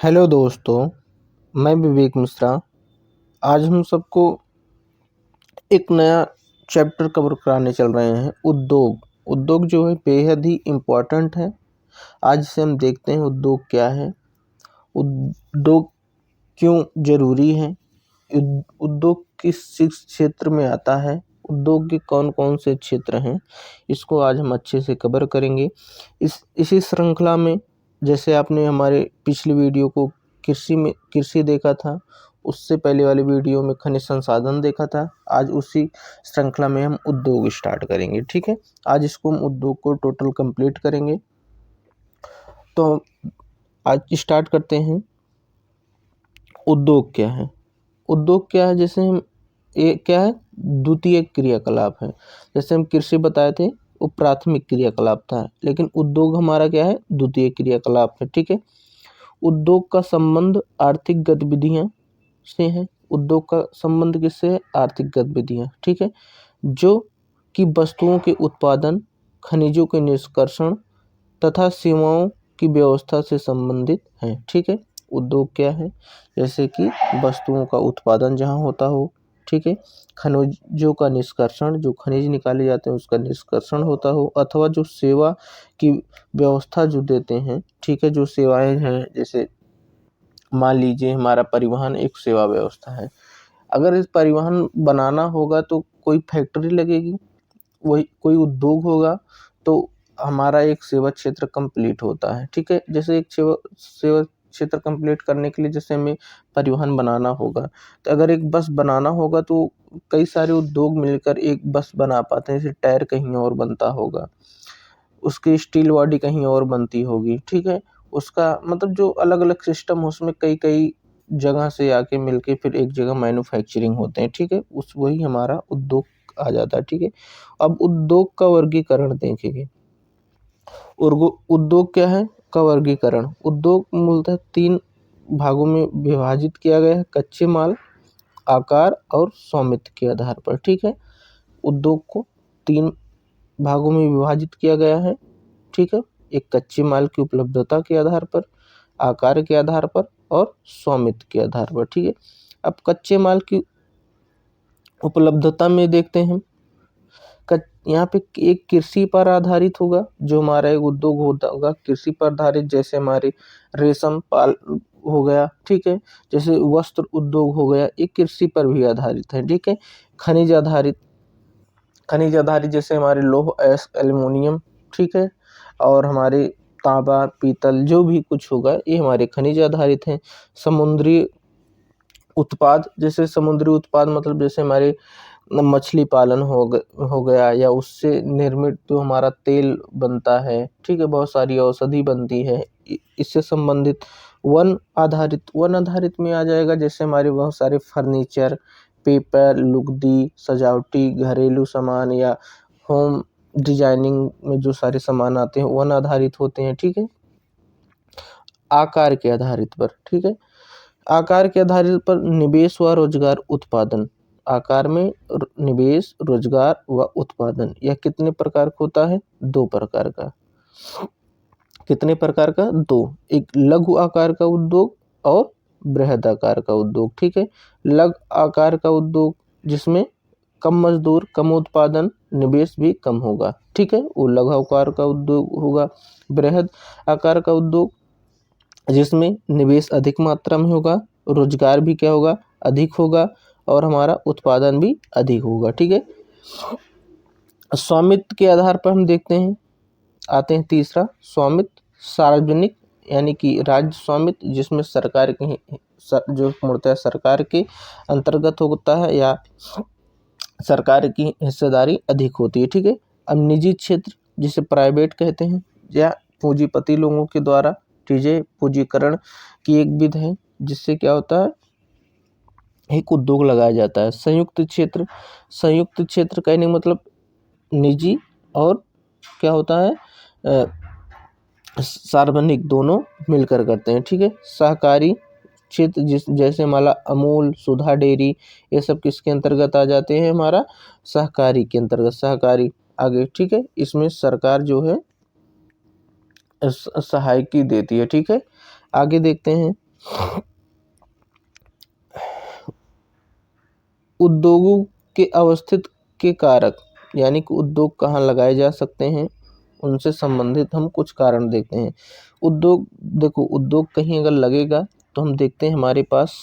Hello दोस्तों, मैं विवेक मिश्रा। आज हम सबको एक नया चैप्टर कवर कराने चल रहे हैं। उद्योग उद्योग जो है बेहद ही इम्पोर्टेंट है। आज से हम देखते हैं उद्योग क्या है, उद्योग क्यों ज़रूरी है, उद्योग किस क्षेत्र में आता है, उद्योग के कौन कौन से क्षेत्र हैं, इसको आज हम अच्छे से कवर करेंगे। इसी श्रृंखला में जैसे आपने हमारे पिछली वीडियो को कृषि देखा था, उससे पहले वाली वीडियो में खनिज संसाधन देखा था। आज उसी श्रृंखला में हम उद्योग स्टार्ट करेंगे। ठीक है, आज इसको हम उद्योग को टोटल कंप्लीट करेंगे। तो आज स्टार्ट करते हैं। उद्योग क्या है? उद्योग क्या है? जैसे हम ये क्या है, द्वितीय क्रियाकलाप है। जैसे हम कृषि बताए थे वो प्राथमिक क्रियाकलाप था, लेकिन उद्योग हमारा क्या है, द्वितीय क्रियाकलाप है। ठीक है, उद्योग का संबंध आर्थिक गतिविधियां से है। उद्योग का संबंध किससे है? आर्थिक गतिविधियां। ठीक है, जो कि वस्तुओं के उत्पादन, खनिजों के निष्कर्षण तथा सेवाओं की व्यवस्था से संबंधित है। ठीक है, उद्योग क्या है? जैसे कि वस्तुओं का उत्पादन जहाँ होता हो, ठीक है, खनिजों का निष्कर्षण, जो खनिज निकाले जाते हैं उसका निष्कर्षण होता हो, अथवा जो सेवा की व्यवस्था जो देते हैं, ठीक है, जो सेवाएं हैं, जैसे मान लीजिए हमारा परिवहन एक सेवा व्यवस्था है। अगर इस परिवहन बनाना होगा तो कोई फैक्ट्री लगेगी, वही कोई उद्योग होगा, तो हमारा एक सेवा क्षेत्र कंप्लीट होता है। ठीक है, जैसे एक सेवा क्षेत्र कंप्लीट करने के लिए जैसे हमें परिवहन बनाना होगा, तो अगर एक बस बनाना होगा तो कई सारे उद्योग मिलकर एक बस बना पाते हैं। जैसे टायर कहीं और बनता होगा, उसकी स्टील बॉडी कहीं और बनती होगी। ठीक है, उसका मतलब जो अलग अलग सिस्टम है उसमें कई कई जगह से आके मिलके फिर एक जगह मैन्युफैक्चरिंग होते हैं। ठीक है, उस वही हमारा उद्योग आ जाता है। ठीक है, अब उद्योग का वर्गीकरण देखेंगे। उद्योग क्या है का वर्गीकरण? उद्योग मूलतः 3 भागों में विभाजित किया गया है: कच्चे माल, आकार और स्वामित्व के आधार पर। ठीक है, उद्योग को 3 भागों में विभाजित किया गया है। ठीक है, एक कच्चे माल की उपलब्धता के आधार पर, आकार के आधार पर और स्वामित्व के आधार पर। ठीक है, अब कच्चे माल की उपलब्धता में देखते हैं। यहाँ पे एक कृषि पर आधारित होगा, जो हमारा एक उद्योग होगा कृषि पर आधारित। जैसे हमारे रेशम पाल हो गया, ठीक है, जैसे वस्त्र उद्योग हो गया, ये कृषि पर भी आधारित है। ठीक है, खनिज आधारित जैसे हमारे लौह अयस्क एल्युमिनियम, ठीक है, और हमारे तांबा पीतल जो भी कुछ होगा ये हमारे खनिज आधारित हैं। समुद्री उत्पाद, जैसे समुद्री उत्पाद मतलब जैसे हमारे मछली पालन हो गया, या उससे निर्मित जो हमारा तेल बनता है, ठीक है, बहुत सारी औषधि बनती है, इससे संबंधित। वन आधारित में आ जाएगा, जैसे हमारे बहुत सारे फर्नीचर, पेपर, लुगदी, सजावटी घरेलू सामान या होम डिजाइनिंग में जो सारे सामान आते हैं वन आधारित होते हैं। ठीक है, आकार के आधारित पर, ठीक है, आकार के आधारित पर निवेश व रोजगार उत्पादन। आकार में निवेश, रोजगार व उत्पादन यह कितने प्रकार का होता है? 2 प्रकार का। कितने प्रकार का? 2। एक लघु आकार का उद्योग और बृहद आकार का उद्योग। ठीक है, लघु आकार का उद्योग जिसमें कम मजदूर, कम उत्पादन, निवेश भी कम होगा। ठीक है, वो लघु आकार का उद्योग होगा। बृहद आकार का उद्योग जिसमें निवेश अधिक मात्रा में होगा, रोजगार भी क्या होगा? अधिक होगा, और हमारा उत्पादन भी अधिक होगा। ठीक है, स्वामित्व के आधार पर हम देखते हैं, आते हैं तीसरा स्वामित्व। सार्वजनिक यानी कि राज्य स्वामित्व, जिसमें सरकार के जो मूलतः सरकार के अंतर्गत होता है या सरकार की हिस्सेदारी अधिक होती है। ठीक है, अब निजी क्षेत्र जिसे प्राइवेट कहते हैं, या पूंजीपति लोगों के द्वारा चीजें पूंजीकरण की एक विधि है, जिससे क्या होता है, एक उद्योग लगाया जाता है। संयुक्त क्षेत्र कहने का मतलब निजी और क्या होता है, सार्वजनिक, दोनों मिलकर करते हैं। ठीक है, सहकारी क्षेत्र जैसे हमारा अमूल, सुधा डेयरी, ये सब किसके अंतर्गत आ जाते हैं? हमारा सहकारी के अंतर्गत। सहकारी आगे, ठीक है, इसमें सरकार जो है सहायकी देती है। ठीक है, आगे देखते हैं उद्योगों के अवस्थित के कारक, यानी कि उद्योग कहाँ लगाए जा सकते हैं, उनसे संबंधित हम कुछ कारण देखते हैं। उद्योग, देखो उद्योग कहीं अगर लगेगा तो हम देखते हैं हमारे पास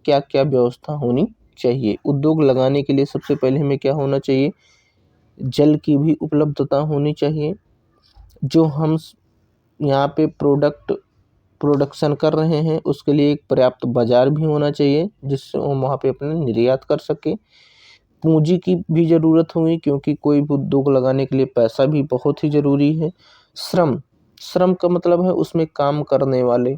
क्या क्या व्यवस्था होनी चाहिए। उद्योग लगाने के लिए सबसे पहले हमें क्या होना चाहिए, जल की भी उपलब्धता होनी चाहिए। जो हम यहाँ पे प्रोडक्शन कर रहे हैं उसके लिए एक पर्याप्त बाजार भी होना चाहिए जिससे हम वहाँ पे अपने निर्यात कर सके। पूंजी की भी ज़रूरत होगी क्योंकि कोई भी उद्योग लगाने के लिए पैसा भी बहुत ही ज़रूरी है। श्रम का मतलब है उसमें काम करने वाले।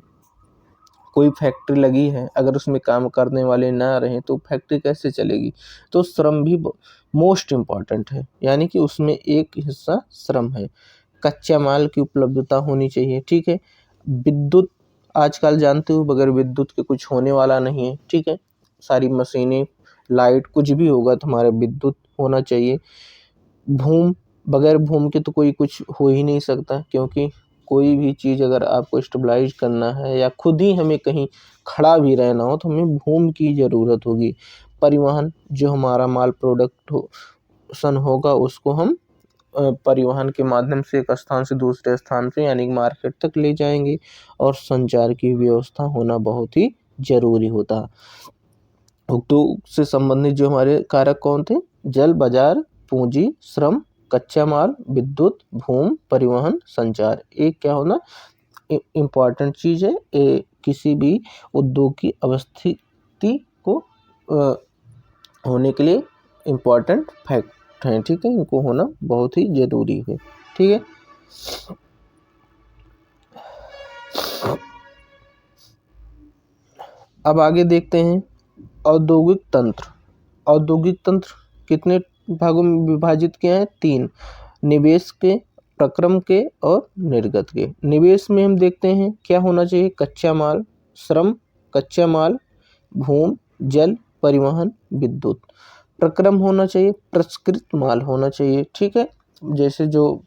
कोई फैक्ट्री लगी है, अगर उसमें काम करने वाले ना रहें तो फैक्ट्री कैसे चलेगी। तो श्रम भी मोस्ट इम्पॉर्टेंट है, यानी कि उसमें एक हिस्सा श्रम है। कच्चा माल की उपलब्धता होनी चाहिए, ठीक है। विद्युत, आजकल जानते हो बगैर विद्युत के कुछ होने वाला नहीं है, ठीक है। सारी मशीनें, लाइट, कुछ भी होगा तो हमारा विद्युत होना चाहिए। भूमि, बगैर भूमि के तो कोई कुछ हो ही नहीं सकता, क्योंकि कोई भी चीज़ अगर आपको स्टेबलाइज करना है या खुद ही हमें कहीं खड़ा भी रहना हो तो हमें भूमि की ज़रूरत होगी। परिवहन, जो हमारा माल प्रोडक्शन होगा उसको हम परिवहन के माध्यम से एक स्थान से दूसरे स्थान पे यानी मार्केट तक ले जाएंगे। और संचार की व्यवस्था होना बहुत ही जरूरी होता है। उद्योग से संबंधित जो हमारे कारक कौन थे, जल, बाजार, पूंजी, श्रम, कच्चा माल, विद्युत, भूमि, परिवहन, संचार। एक क्या होना इम्पॉर्टेंट चीज है, किसी भी उद्योग की अवस्थिति को होने के लिए इम्पॉर्टेंट फैक्ट हैं, ठीक है। इनको होना बहुत ही जरूरी है, ठीक है। अब आगे देखते हैं औद्योगिक तंत्र। औद्योगिक तंत्र कितने भागों में विभाजित किया है, 3। निवेश के, प्रक्रम के और निर्गत के। निवेश में हम देखते हैं क्या होना चाहिए, कच्चा माल, श्रम, कच्चा माल, भूमि, जल, परिवहन, विद्युत। प्रक्रम होना चाहिए, प्रसंस्कृत माल होना चाहिए, ठीक है। जैसे जो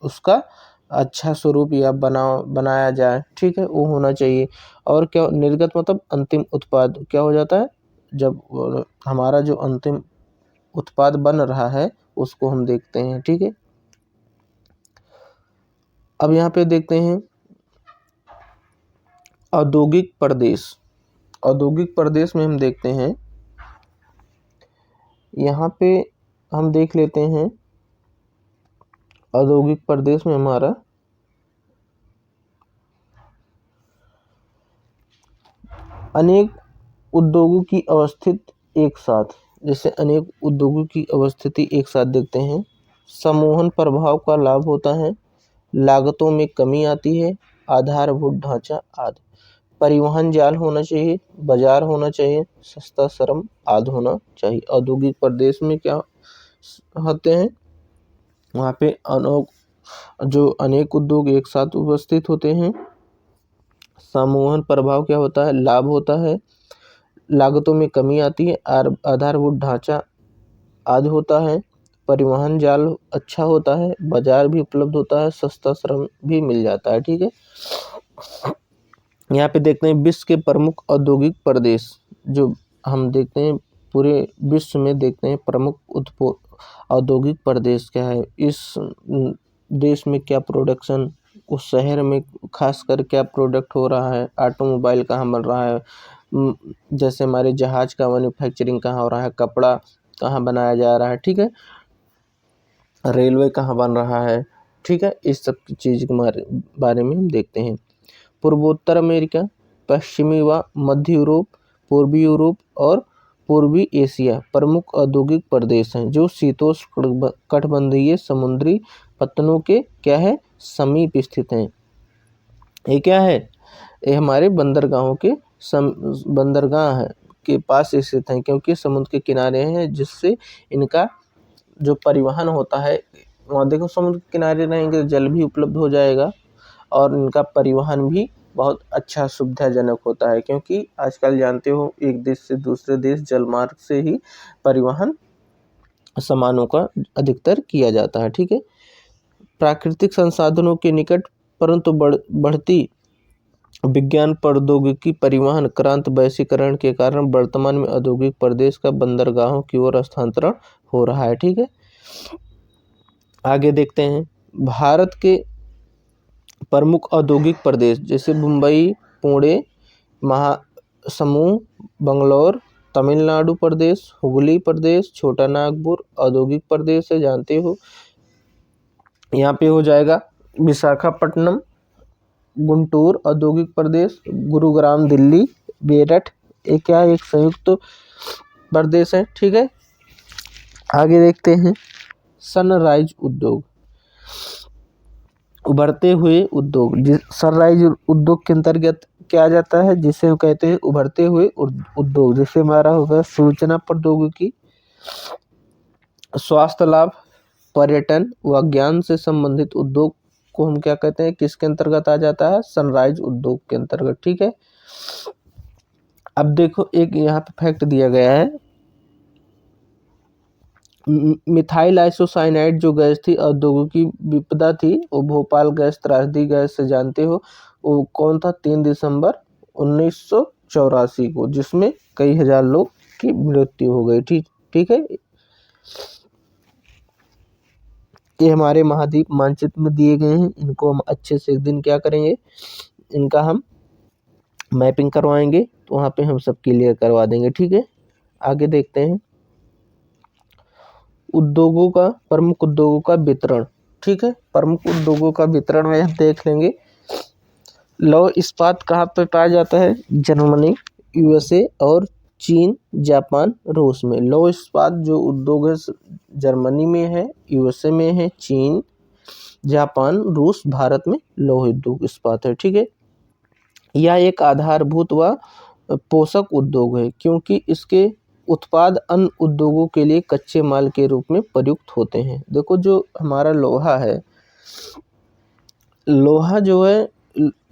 उसका अच्छा स्वरूप या बनाया जाए, ठीक है, वो होना चाहिए। और क्या, निर्गत मतलब अंतिम उत्पाद क्या हो जाता है, जब हमारा जो अंतिम उत्पाद बन रहा है उसको हम देखते हैं, ठीक है। अब यहाँ पे देखते हैं औद्योगिक प्रदेश। औद्योगिक प्रदेश में हम देखते हैं, यहाँ पे हम देख लेते हैं औद्योगिक प्रदेश में हमारा अनेक उद्योगों की अवस्थित एक साथ, जैसे अनेक उद्योगों की अवस्थिति एक साथ देखते हैं। समूहन प्रभाव का लाभ होता है, लागतों में कमी आती है, आधारभूत ढांचा आदि। परिवहन जाल होना चाहिए, बाजार होना चाहिए, सस्ता श्रम आदि होना चाहिए। औद्योगिक प्रदेश में क्या होते हैं, वहाँ पे जो अनेक उद्योग एक साथ उपस्थित होते हैं। समूहन प्रभाव क्या होता है, लाभ होता है, लागतों में कमी आती है, आधारभूत ढांचा आदि होता है, परिवहन जाल अच्छा होता है, बाजार भी उपलब्ध होता है, सस्ता श्रम भी मिल जाता है, ठीक है। यहाँ पे देखते हैं विश्व के प्रमुख औद्योगिक प्रदेश, जो हम देखते हैं पूरे विश्व में देखते हैं प्रमुख औद्योगिक प्रदेश क्या है, इस देश में क्या प्रोडक्शन, उस शहर में खासकर क्या प्रोडक्ट हो रहा है, ऑटोमोबाइल कहाँ बन रहा है, जैसे हमारे जहाज का मैन्युफैक्चरिंग कहाँ हो रहा है, कपड़ा कहाँ बनाया जा रहा है, ठीक है, रेलवे कहाँ बन रहा है, ठीक है। इस सब चीज़ के बारे में हम देखते हैं। पूर्वोत्तर अमेरिका, पश्चिमी व मध्य यूरोप, पूर्वी यूरोप और पूर्वी एशिया प्रमुख औद्योगिक प्रदेश हैं जो शीतोष्ण कटिबंधीय समुद्री पत्तनों के क्या है, समीप स्थित हैं। ये क्या है, ये हमारे बंदरगाहों के बंदरगाह है के पास स्थित हैं, क्योंकि समुद्र के किनारे हैं, जिससे इनका जो परिवहन होता है, वहाँ देखो समुद्र के किनारे रहेंगे तो जल भी उपलब्ध हो जाएगा और इनका परिवहन भी बहुत अच्छा सुविधाजनक होता है, क्योंकि आजकल जानते हो एक देश से दूसरे देश जलमार्ग से ही परिवहन सामानों का अधिकतर किया जाता है, ठीक है। प्राकृतिक संसाधनों के निकट परंतु बढ़ती विज्ञान प्रौद्योगिकी परिवहन क्रांति वैश्वीकरण के कारण वर्तमान में औद्योगिक प्रदेश का बंदरगाहों की ओर स्थानांतरण हो रहा है। ठीक है, आगे देखते हैं। भारत के प्रमुख औद्योगिक प्रदेश जैसे मुंबई, पुणे, महासमुंद, बंगलौर, तमिलनाडु प्रदेश, हुगली प्रदेश, छोटा नागपुर औद्योगिक प्रदेश है, जानते हो। यहाँ पे हो जाएगा विशाखापट्टनम, गुंटूर औद्योगिक प्रदेश, गुरुग्राम दिल्ली, मेरठ ये क्या एक संयुक्त प्रदेश है। ठीक है, आगे देखते हैं। सनराइज उद्योग, उभरते हुए उद्योग। सनराइज उद्योग के अंतर्गत क्या आ जाता है, जिसे हम कहते हैं उभरते हुए उद्योग। जैसे हमारा होगा सूचना प्रौद्योगिकी, स्वास्थ्य लाभ, पर्यटन व ज्ञान से संबंधित उद्योग को हम क्या कहते हैं, किसके अंतर्गत आ जाता है, सनराइज उद्योग के अंतर्गत। ठीक है, अब देखो एक यहाँ पे फैक्ट दिया गया है, मिथाइल आइसोसाइनाइड जो गैस थी औद्योगिक विपदा थी, वो भोपाल गैस त्रासदी गैस से जानते हो। वो कौन था, 3 दिसंबर 1984 को, जिसमें कई हजार लोग की मृत्यु हो गई थी। ठीक है, ये हमारे महाद्वीप मानचित्र में दिए गए हैं, इनको हम अच्छे से एक दिन क्या करेंगे, इनका हम मैपिंग करवाएंगे, तो वहाँ पे हम सब क्लियर करवा देंगे। ठीक है, आगे देखते हैं। उद्योगों का, प्रमुख उद्योगों का वितरण। ठीक है, प्रमुख उद्योगों का वितरण में हम देख लेंगे। लौह इस्पात कहाँ पे पाया जाता है, जर्मनी, यूएसए और चीन, जापान, रूस में। लौह इस्पात जो उद्योग है जर्मनी में है, यूएसए में है, चीन, जापान, रूस, भारत में लौह उद्योग इस्पात है। ठीक है, यह एक आधारभूत व पोषक उद्योग है, क्योंकि इसके उत्पाद अन्य उद्योगों के लिए कच्चे माल के रूप में प्रयुक्त होते हैं। देखो जो हमारा लोहा है, लोहा जो है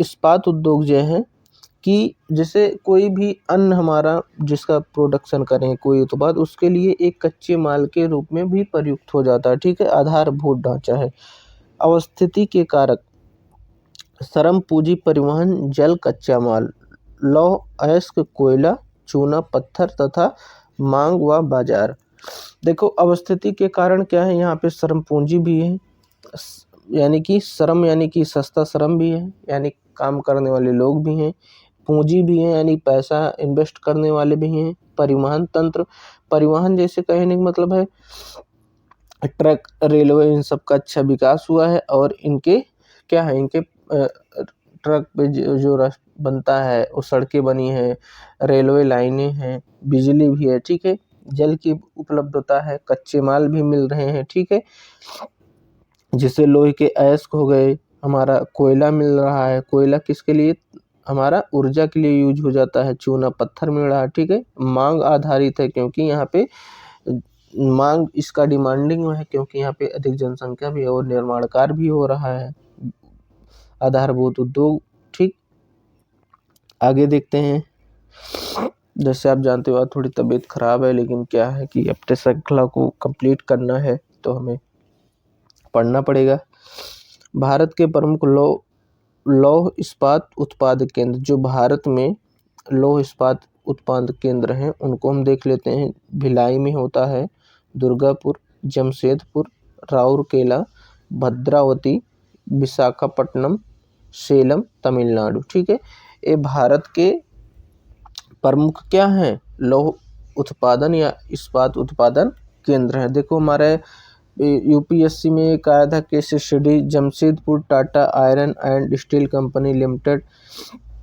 इस्पात उद्योग जो है कि जैसे कोई भी अन्न हमारा जिसका प्रोडक्शन करें कोई उत्पाद, उसके लिए एक कच्चे माल के रूप में भी प्रयुक्त हो जाता है। ठीक है, आधारभूत ढांचा है। अवस्थिति के कारक, श्रम, पूंजी, परिवहन, जल, कच्चा माल, लौह, अयस्क, कोयला, चूना पत्थर तथा मांग व बाजार। देखो अवस्थिति के कारण क्या है, यहाँ पे श्रम पूंजी भी है, यानी कि श्रम यानी कि सस्ता श्रम भी है, यानी काम करने वाले लोग भी हैं, पूंजी भी है यानी पैसा इन्वेस्ट करने वाले भी हैं, परिवहन तंत्र, परिवहन जैसे कहने का मतलब है ट्रक, रेलवे, इन सब का अच्छा विकास हुआ है, और इनके क्या है, इनके ट्रक पे जो बनता है वो सड़कें बनी हैं, रेलवे लाइनें हैं, बिजली भी है। ठीक है, जल की उपलब्धता है, कच्चे माल भी मिल रहे हैं। ठीक है, जिससे लोहे के अयस्क हो गए, हमारा कोयला मिल रहा है, कोयला किसके लिए, हमारा ऊर्जा के लिए यूज हो जाता है, चूना पत्थर मिल रहा है। ठीक है, मांग आधारित है, क्योंकि यहाँ पे मांग इसका डिमांडिंग है, क्योंकि यहाँ पे अधिक जनसंख्या भी है और निर्माण कार्य भी हो रहा है, आधारभूत उद्योग। ठीक, आगे देखते हैं। जैसे आप जानते हो थोड़ी तबीयत खराब है, लेकिन क्या है कि अपने श्रृंखला को कंप्लीट करना है तो हमें पढ़ना पड़ेगा। भारत के प्रमुख लौह इस्पात उत्पादक केंद्र, जो भारत में लौह इस्पात उत्पादक केंद्र हैं उनको हम देख लेते हैं। भिलाई में होता है, दुर्गापुर, जमशेदपुर, राउरकेला, भद्रावती, विशाखापट्टनम, सेलम, तमिलनाडु। ठीक है, ये भारत के प्रमुख क्या हैं, लौह उत्पादन या इस्पात उत्पादन केंद्र हैं। देखो हमारे यूपीएससी में एक आया था case study, Jamshedpur Tata iron and steel company limited,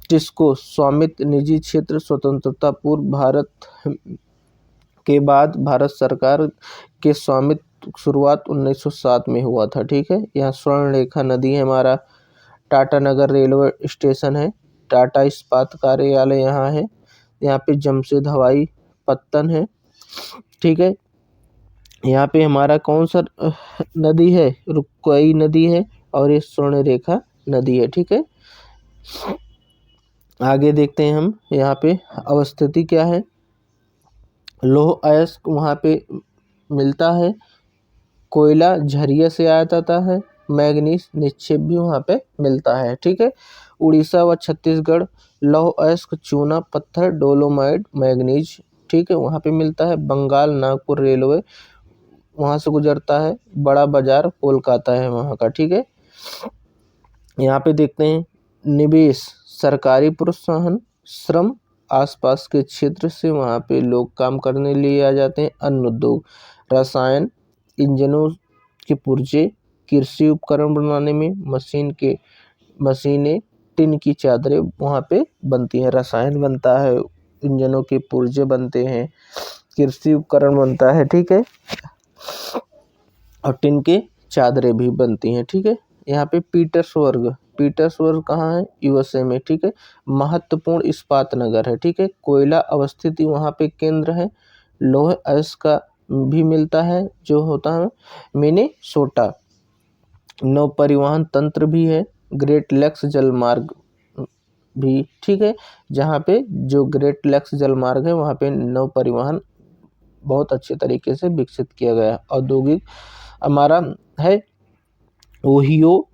जिसको स्वामित्व निजी क्षेत्र स्वतंत्रता पूर्व भारत के बाद भारत सरकार के स्वामित्व शुरुआत 1907 में हुआ था। ठीक है, यहाँ स्वर्ण रेखा नदी है, हमारा टाटा नगर रेलवे स्टेशन है, टाटा इस्पात कार्यालय यहाँ है, यहाँ पे जमशेद हवाई पत्तन है। ठीक है, यहाँ पे हमारा कौन सा नदी है, रुक्कोई नदी है, और ये स्वर्ण रेखा नदी है। ठीक है, आगे देखते हैं हम। यहाँ पे अवस्थिति क्या है, लौह अयस्क वहाँ पे मिलता है, कोयला झरिया से आया जाता है, मैग्नीज निक्षेप भी वहाँ पे मिलता है। ठीक है, उड़ीसा व छत्तीसगढ़ लौह अयस्क, चूना पत्थर, डोलोमाइट, मैग्नीज, ठीक है, वहाँ पे मिलता है। बंगाल नागपुर रेलवे वहाँ से गुजरता है। बड़ा बाजार कोलकाता है वहाँ का। ठीक है, यहाँ पे देखते हैं निवेश, सरकारी प्रोत्साहन, श्रम, आसपास के क्षेत्र से वहाँ पे लोग काम करने लिए आ जाते हैं। अन्न उद्योग, रसायन, इंजनों के पुर्जे, कृषि उपकरण बनाने में मशीनें, टिन की चादरें वहाँ पे बनती हैं। रसायन बनता है, इंजनों के पुर्जे बनते हैं, कृषि उपकरण बनता है। ठीक है, और टिन के चादरें भी बनती हैं। ठीक है, यहाँ पे पीटर्सबर्ग कहाँ है? यूएसए में। ठीक है, महत्वपूर्ण इस्पात नगर है। ठीक है, कोयला अवस्थिति वहाँ पे केंद्र है। लोह अयस्क का भी मिलता है जो होता है मिनेसोटा। नौ परिवहन तंत्र भी है, ग्रेट लेक्स जलमार्ग भी। ठीक है, जहाँ पे जो ग्रेट लेक्स जलमार्ग है वहाँ पे नौ परिवहन बहुत अच्छे तरीके से विकसित किया गया है। औद्योगिक हमारा है ओहियो,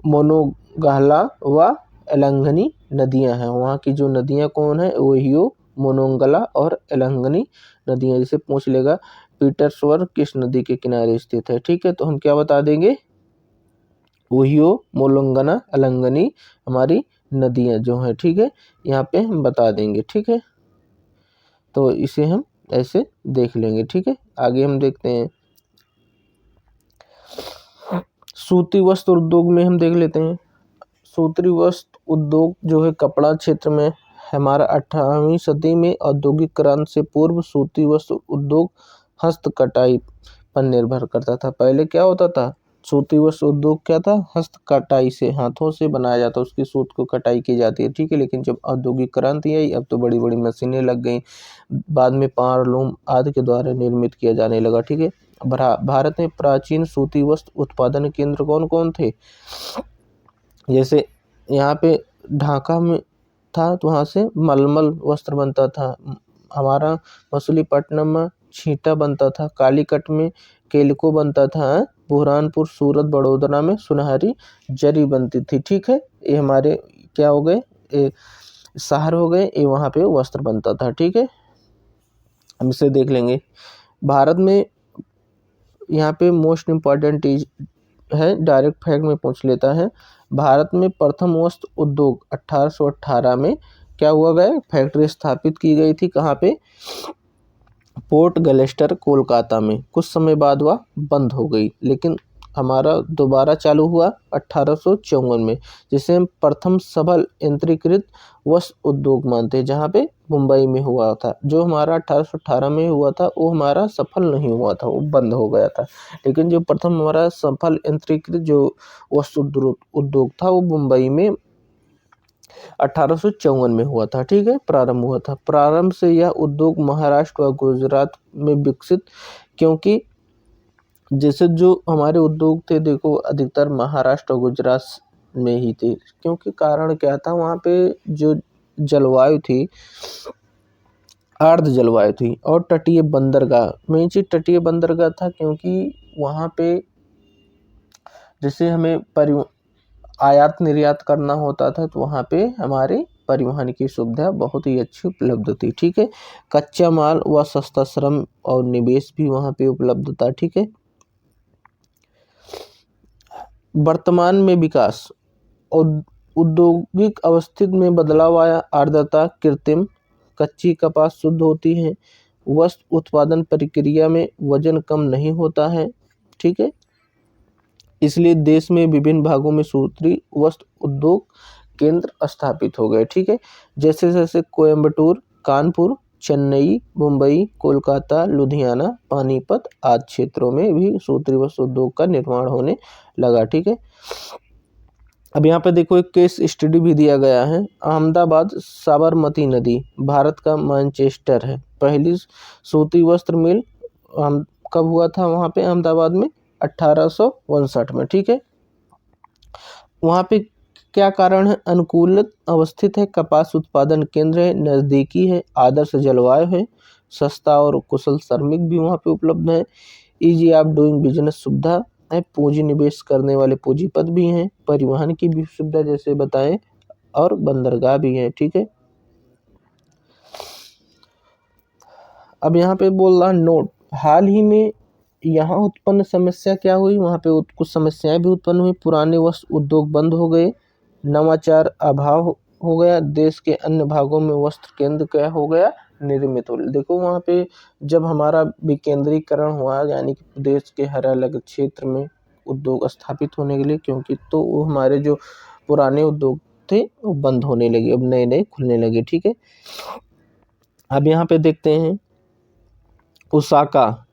मोनोंगाला व एलंगनी नदियां हैं। वहाँ की जो नदियां कौन है? ओहियो, मोनोंगला और एलंगनी नदियां। जैसे पूछ लेगा पीटर्सबर्ग किस नदी के किनारे स्थित है। ठीक है, तो हम क्या बता देंगे? ओहियो, मोलोंगना, एलंगनी हमारी नदियां जो हैं। ठीक है, यहाँ पे हम बता देंगे। ठीक है, तो इसे हम ऐसे देख लेंगे। ठीक है, आगे हम देखते हैं सूती वस्त्र उद्योग में हम देख लेते हैं। सूती वस्त्र उद्योग जो है कपड़ा क्षेत्र में हमारा 18वीं सदी में औद्योगिक क्रांति से पूर्व सूती वस्त्र उद्योग हस्तकटाई पर निर्भर करता था। पहले क्या होता था? सूती वस्त्र उद्योग क्या था? हस्तकटाई से, हाथों से बनाया जाता, उसकी सूत को कटाई की जाती है। ठीक है, लेकिन जब औद्योगिक क्रांति आई अब तो बड़ी बड़ी मशीनें लग गई, बाद में पावरलूम आदि के द्वारा निर्मित किया जाने लगा। ठीक है, भारत में प्राचीन सूती वस्त्र उत्पादन केंद्र कौन कौन थे? जैसे यहाँ पे ढाका में था तो वहाँ से मलमल वस्त्र बनता था। हमारा मछलीपट्टनम में छींटा बनता था। कालीकट में केलिको बनता था। बुरहानपुर, सूरत, बड़ोदरा में सुनहरी जरी बनती थी। ठीक है, ये हमारे क्या हो गए? ये शहर हो गए, ये वहाँ पे वस्त्र बनता था। ठीक है, हम इसे देख लेंगे। भारत में यहाँ पे मोस्ट इम्पॉर्टेंट चीज है, डायरेक्ट फैक्ट में पूछ लेता है। भारत में प्रथम वस्त्र उद्योग 1818 में क्या हुआ गया? फैक्ट्री स्थापित की गई थी। कहाँ पे? पोर्ट गलेस्टर, कोलकाता में। कुछ समय बाद वह बंद हो गई, लेकिन हमारा दोबारा चालू हुआ 1854 में, जिसे हम प्रथम सफल यंत्रीकृत वस्त्र उद्योग मानते हैं, जहाँ पे मुंबई में हुआ था। जो हमारा 1818 में हुआ था वो हमारा सफल नहीं हुआ था, वो बंद हो गया था। लेकिन जो प्रथम हमारा सफल यंत्रीकृत जो वस्त्र उद्योग था वो मुंबई में 1854 में हुआ था। ठीक है, प्रारंभ हुआ था। प्रारंभ से यह उद्योग महाराष्ट्र व गुजरात में विकसित, क्योंकि जैसे जो हमारे उद्योग थे देखो अधिकतर महाराष्ट्र और गुजरात में ही थे। क्योंकि कारण क्या था? वहाँ पे जो जलवायु थी आर्द्र जलवायु थी और तटीय बंदरगाह, मेन चीज तटीय बंदरगाह था, क्योंकि वहाँ पे जैसे हमें आयात निर्यात करना होता था तो वहाँ पे हमारे परिवहन की सुविधा बहुत ही अच्छी उपलब्ध थी। ठीक है, कच्चा माल व सस्ता श्रम और निवेश भी वहाँ पे उपलब्ध था। ठीक है, वर्तमान में विकास औद्योगिक अवस्थित में बदलाव आया। आर्द्रता, कृत्रिम कच्ची कपास शुद्ध होती है। वस्त्र उत्पादन प्रक्रिया में वजन कम नहीं होता है। ठीक है, इसलिए देश में विभिन्न भागों में सूती वस्त्र उद्योग केंद्र स्थापित हो गए। ठीक है, जैसे जैसे कोयम्बटूर, कानपुर, चेन्नई, मुंबई, कोलकाता, लुधियाना, पानीपत आदि क्षेत्रों में भी सूती वस्त्र उद्योग का निर्माण होने लगा। ठीक है, अब यहाँ पे देखो एक केस स्टडी भी दिया गया है। अहमदाबाद साबरमती नदी भारत का मैनचेस्टर है। पहली सूती वस्त्र मिल कब हुआ था वहाँ पे अहमदाबाद में? 1859 में। ठीक है, वहाँ पे क्या कारण है? अनुकूलित अवस्थित है, कपास उत्पादन केंद्र है, नज़दीकी है, आदर्श जलवायु है, सस्ता और कुशल श्रमिक भी वहाँ पे उपलब्ध है, इजी ऑफ डूइंग बिजनेस सुविधा है, पूंजी निवेश करने वाले पूंजीपति भी हैं, परिवहन की भी सुविधा जैसे बताएं, और बंदरगाह भी है। ठीक है, अब यहाँ पे बोल रहा नोट, हाल ही में यहाँ उत्पन्न समस्या क्या हुई, वहाँ पे कुछ समस्याएं भी उत्पन्न हुई। पुराने वस्त्र उद्योग बंद हो गए, नवाचार अभाव हो गया, देश के अन्य भागों में वस्त्र केंद्र क्या हो गया, निर्मित हो। देखो वहाँ पे जब हमारा विकेंद्रीकरण हुआ, यानी कि देश के हर अलग क्षेत्र में उद्योग स्थापित होने के लिए, क्योंकि तो वो हमारे जो पुराने उद्योग थे वो बंद होने लगे, अब नए नए खुलने लगे। ठीक है, अब यहाँ पे देखते हैं ओसाका,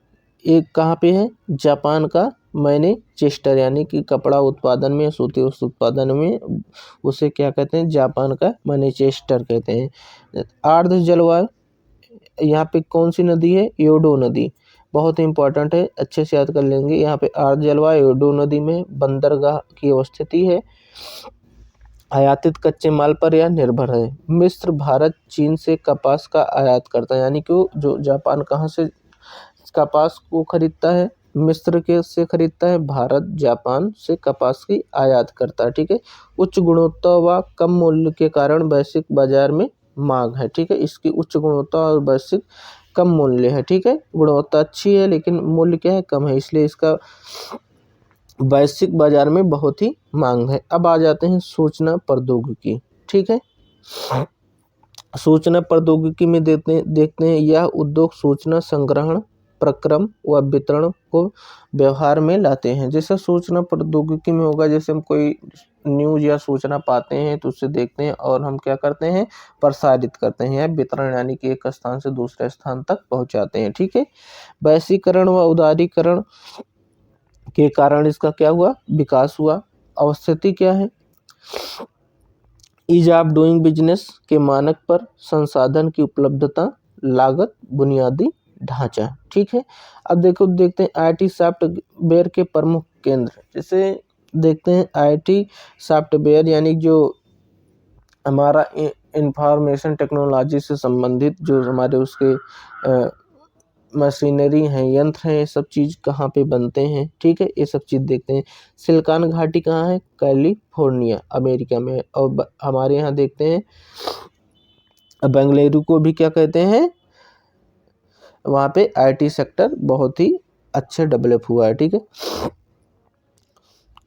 एक कहाँ पे है, जापान का मैनचेस्टर, यानी कि कपड़ा उत्पादन में, सूती वस्त्र उत्पादन में उसे क्या कहते हैं, जापान का मैनचेस्टर कहते हैं। आर्द्र जलवायु, यहाँ पे कौन सी नदी है, योडो नदी, बहुत इंपॉर्टेंट है, अच्छे से याद कर लेंगे। यहाँ पे आर्द्र जलवायु योडो नदी में बंदरगाह की अवस्थिति है। आयातित कच्चे माल पर यह निर्भर है। मिस्र भारत चीन से कपास का आयात करता है, यानी कि वो जो जापान कहाँ से कपास को खरीदता है, मिस्र के से खरीदता है, भारत जापान से कपास की आयात करता है। ठीक है, उच्च गुणवत्ता व कम मूल्य के कारण वैश्विक बाजार में मांग है। ठीक है, इसकी उच्च गुणवत्ता और वैश्विक कम मूल्य है। ठीक है, गुणवत्ता अच्छी है लेकिन मूल्य क्या है, कम है, इसलिए इसका वैश्विक बाजार में बहुत ही मांग है। अब आ जाते हैं सूचना प्रौद्योगिकी। ठीक है, सूचना प्रौद्योगिकी में देखते हैं यह उद्योग सूचना संग्रहण, प्रक्रम व वितरण को व्यवहार में लाते हैं। जैसे सूचना प्रौद्योगिकी में होगा, जैसे हम कोई न्यूज या सूचना पाते हैं तो उसे देखते हैं और हम क्या करते हैं, प्रसारित करते हैं, या वितरण यानी कि एक स्थान से दूसरे स्थान तक पहुंचाते हैं। ठीक है, वैश्वीकरण व उदारीकरण के कारण इसका क्या हुआ, विकास हुआ। अवस्थिति क्या है, ईज ऑफ डूइंग बिजनेस के मानक पर संसाधन की उपलब्धता, लागत, बुनियादी ढांचा। ठीक है, अब देखते हैं आईटी सॉफ्टवेयर के प्रमुख केंद्र। जैसे देखते हैं आईटी सॉफ्टवेयर यानी जो हमारा इंफॉर्मेशन टेक्नोलॉजी से संबंधित जो हमारे उसके मशीनरी हैं, यंत्र हैं, ये सब चीज़ कहाँ पे बनते हैं। ठीक है, ये सब चीज़ देखते हैं। सिलिकॉन घाटी कहाँ है, कैलिफोर्निया अमेरिका में। और हमारे यहाँ देखते हैं बेंगलुरु को भी क्या कहते हैं, वहाँ पे आईटी सेक्टर बहुत ही अच्छे डेवलप हुआ है। ठीक है,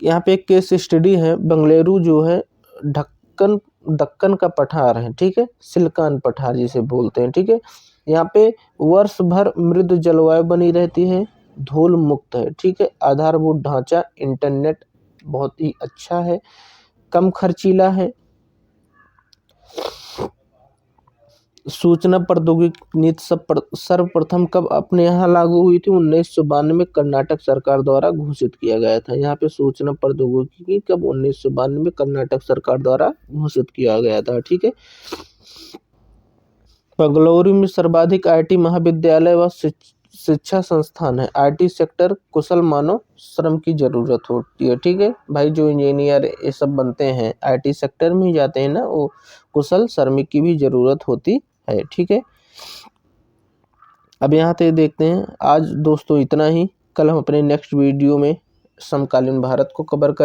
यहाँ पे एक केस स्टडी है, बेंगलुरु जो है दक्कन का पठार है। ठीक है, सिलिकॉन पठार जिसे बोलते हैं। ठीक है, यहाँ पे वर्ष भर मृदु जलवायु बनी रहती है, धूल मुक्त है। ठीक है, आधारभूत ढांचा इंटरनेट बहुत ही अच्छा है, कम खर्चीला है। सूचना प्रौद्योगिकी नीति सर्वप्रथम कब अपने यहाँ लागू हुई थी, 1992 में कर्नाटक सरकार द्वारा घोषित किया गया था। यहाँ पे सूचना प्रौद्योगिकी कब 1992 में कर्नाटक सरकार द्वारा घोषित किया गया था। ठीक है, बेंगलुरु में सर्वाधिक आईटी महाविद्यालय व शिक्षा संस्थान है। आईटी सेक्टर कुशल मानव श्रम की जरूरत होती है। ठीक है भाई, जो इंजीनियर ये सब बनते हैं आईटी सेक्टर में ही जाते हैं ना, वो कुशल श्रमिक की भी जरूरत होती है। ठीक है, अब यहाँ पे देखते हैं। आज दोस्तों इतना ही, कल हम अपने नेक्स्ट वीडियो में समकालीन भारत को कवर कर